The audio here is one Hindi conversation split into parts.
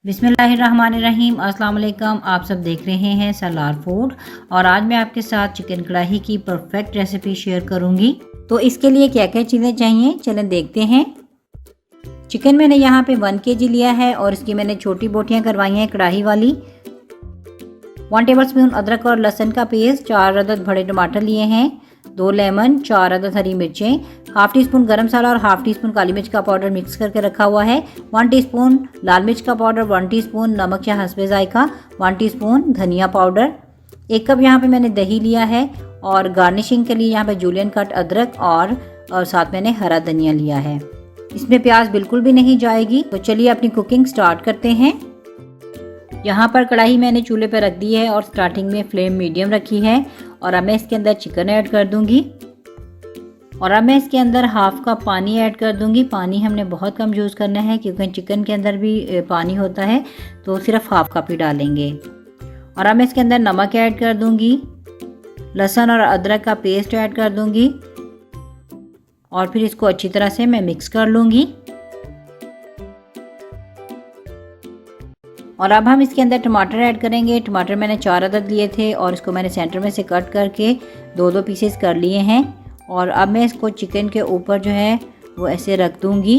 बिस्मिल्लाहिर्रहमानिर्रहीम। अस्सलाम वालेकुम। आप सब देख रहे हैं सलार फूड और आज मैं आपके साथ चिकन कढ़ाई की परफेक्ट रेसिपी शेयर करूंगी। तो इसके लिए क्या क्या चीज़ें चाहिए चलें देखते हैं। चिकन मैंने यहाँ पे 1 kg लिया है और इसकी मैंने छोटी बोटियाँ करवाई हैं कढ़ाई वाली। 1 टेबलस्पून अदरक और लहसुन का पेस्ट, 4 अदद बड़े टमाटर लिए हैं, 2 लेमन, 4 अदद हरी मिर्चें, हाफ टी स्पून गरम मसाला और हाफ टी स्पून काली मिर्च का पाउडर मिक्स करके रखा हुआ है, 1 टीस्पून लाल मिर्च का पाउडर, 1 टीस्पून नमक या हस्बे जायका, 1 टीस्पून धनिया पाउडर, 1 कप यहाँ पे मैंने दही लिया है और गार्निशिंग के लिए यहाँ पे जूलियन कट अदरक और साथ मैंने हरा धनिया लिया है। इसमें प्याज बिल्कुल भी नहीं जाएगी। तो चलिए अपनी कुकिंग स्टार्ट करते हैं। यहाँ पर कढ़ाई मैंने चूल्हे पर रख दी है और स्टार्टिंग में फ्लेम मीडियम रखी है और अब मैं इसके अंदर चिकन ऐड कर दूंगी और अब मैं इसके अंदर हाफ कप पानी ऐड कर दूंगी। पानी हमने बहुत कम यूज़ करना है क्योंकि चिकन के अंदर भी पानी होता है, तो सिर्फ हाफ कप ही डालेंगे। और अब मैं इसके अंदर नमक ऐड कर दूंगी, लहसुन और अदरक का पेस्ट ऐड कर दूंगी और फिर इसको अच्छी तरह से मैं मिक्स कर लूँगी। और अब हम इसके अंदर टमाटर ऐड करेंगे। टमाटर मैंने 4 अदद लिए थे और इसको मैंने सेंटर में से कट करके 2-2 पीसेस कर लिए हैं और अब मैं इसको चिकन के ऊपर जो है वो ऐसे रख दूंगी।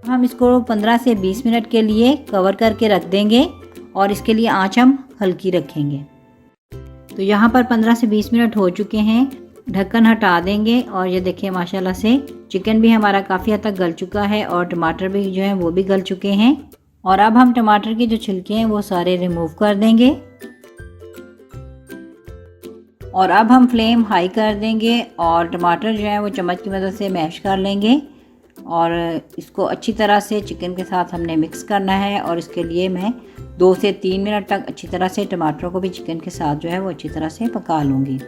हम इसको 15 से 20 मिनट के लिए कवर करके रख देंगे और इसके लिए आंच हम हल्की रखेंगे। तो यहाँ पर 15 से 20 मिनट हो चुके हैं। ढक्कन हटा देंगे और ये देखिए माशाल्लाह से चिकन भी हमारा काफ़ी हद तक गल चुका है और टमाटर भी जो है वो भी गल चुके हैं। और अब हम टमाटर के जो छिलके हैं वो सारे रिमूव कर देंगे और अब हम फ्लेम हाई कर देंगे और टमाटर जो है वो चम्मच की मदद से मैश कर लेंगे और इसको अच्छी तरह से चिकन के साथ हमने मिक्स करना है। और इसके लिए मैं 2 से 3 मिनट तक अच्छी तरह से टमाटरों को भी चिकन के साथ जो है वो अच्छी तरह से पका लूँगी।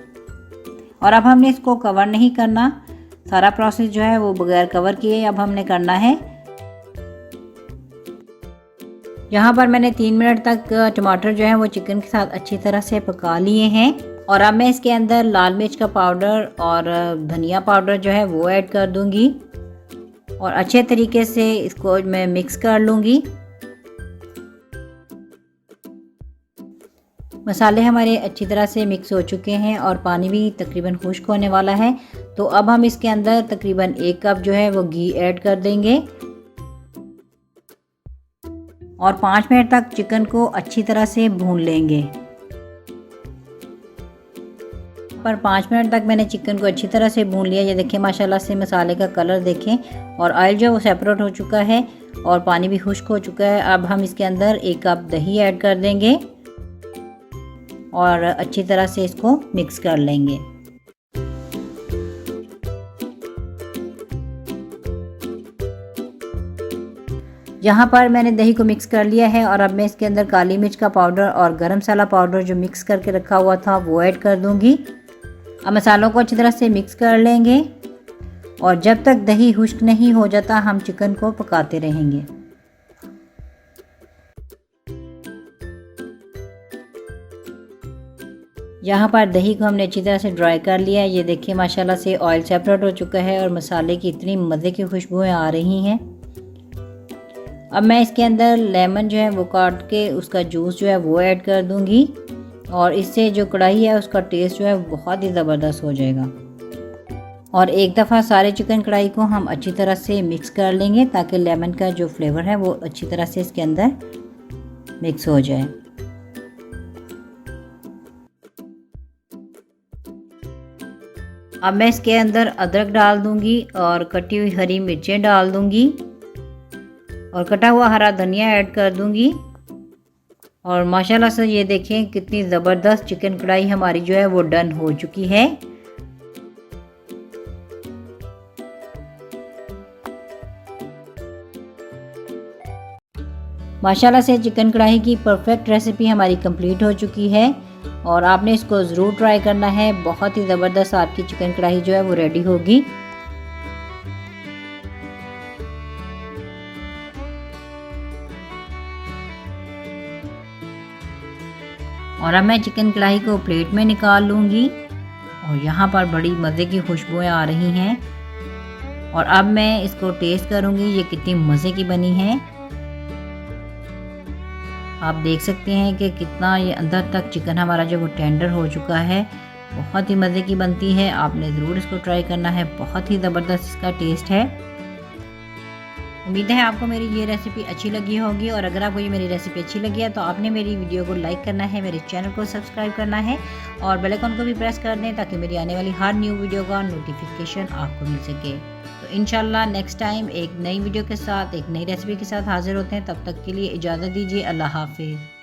और अब हमने इसको कवर नहीं करना, सारा प्रोसेस जो है वो बगैर कवर किए अब हमने करना है। यहाँ पर मैंने 3 मिनट तक टमाटर जो है वो चिकन के साथ अच्छी तरह से पका लिए हैं और अब मैं इसके अंदर लाल मिर्च का पाउडर और धनिया पाउडर जो है वो ऐड कर दूंगी और अच्छे तरीके से इसको मैं मिक्स कर लूँगी। मसाले हमारे अच्छी तरह से मिक्स हो चुके हैं और पानी भी तकरीबन खुश्क होने वाला है। तो अब हम इसके अंदर तकरीबन 1 कप जो है वो घी ऐड कर देंगे और 5 मिनट तक चिकन को अच्छी तरह से भून लेंगे। पर 5 मिनट तक मैंने चिकन को अच्छी तरह से भून लिया। ये देखें माशाल्लाह से मसाले का कलर देखें और ऑयल जो है वो सेपरेट हो चुका है और पानी भी खुश्क हो चुका है। अब हम इसके अंदर 1 कप दही ऐड कर देंगे और अच्छी तरह से इसको मिक्स कर लेंगे। यहाँ पर मैंने दही को मिक्स कर लिया है और अब मैं इसके अंदर काली मिर्च का पाउडर और गरम मसाला पाउडर जो मिक्स करके रखा हुआ था वो ऐड कर दूंगी। अब मसालों को अच्छी तरह से मिक्स कर लेंगे और जब तक दही खुश्क नहीं हो जाता हम चिकन को पकाते रहेंगे। यहाँ पर दही को हमने अच्छी तरह से ड्राई कर लिया है। ये देखिए माशाल्लाह से ऑयल सेपरेट हो चुका है और मसाले की इतनी मज़े की खुशबुएं आ रही हैं। अब मैं इसके अंदर लेमन जो है वो काट के उसका जूस जो है वो ऐड कर दूंगी और इससे जो कढ़ाई है उसका टेस्ट जो है बहुत ही ज़बरदस्त हो जाएगा। और एक दफ़ा सारे चिकन कढ़ाई को हम अच्छी तरह से मिक्स कर लेंगे ताकि लेमन का जो फ्लेवर है वो अच्छी तरह से इसके अंदर मिक्स हो जाए। अब मैं इसके अंदर अदरक डाल दूंगी और कटी हुई हरी मिर्चें डाल दूंगी और कटा हुआ हरा धनिया ऐड कर दूंगी। और माशाल्लाह से ये देखें कितनी ज़बरदस्त चिकन कढ़ाई हमारी जो है वो डन हो चुकी है। माशाल्लाह से चिकन कढ़ाई की परफेक्ट रेसिपी हमारी कंप्लीट हो चुकी है और आपने इसको ज़रूर ट्राई करना है। बहुत ही ज़बरदस्त आपकी चिकन कढ़ाई जो है वो रेडी होगी। और अब मैं चिकन कढ़ाई को प्लेट में निकाल लूँगी और यहाँ पर बड़ी मज़े की खुशबुएं आ रही हैं और अब मैं इसको टेस्ट करूँगी ये कितनी मज़े की बनी है। आप देख सकते हैं कि कितना ये अंदर तक चिकन हमारा जो वो टेंडर हो चुका है। बहुत ही मज़े की बनती है, आपने ज़रूर इसको ट्राई करना है, बहुत ही ज़बरदस्त इसका टेस्ट है। उम्मीद है आपको मेरी ये रेसिपी अच्छी लगी होगी, और अगर आपको ये मेरी रेसिपी अच्छी लगी है तो आपने मेरी वीडियो को लाइक करना है, मेरे चैनल को सब्सक्राइब करना है और बेल आइकन को भी प्रेस कर दें ताकि मेरी आने वाली हर न्यू वीडियो का नोटिफिकेशन आपको मिल सके। तो इंशाल्लाह नेक्स्ट टाइम एक नई वीडियो के साथ, एक नई रेसिपी के साथ हाजिर होते हैं। तब तक के लिए इजाज़त दीजिए। अल्लाह हाफिज़।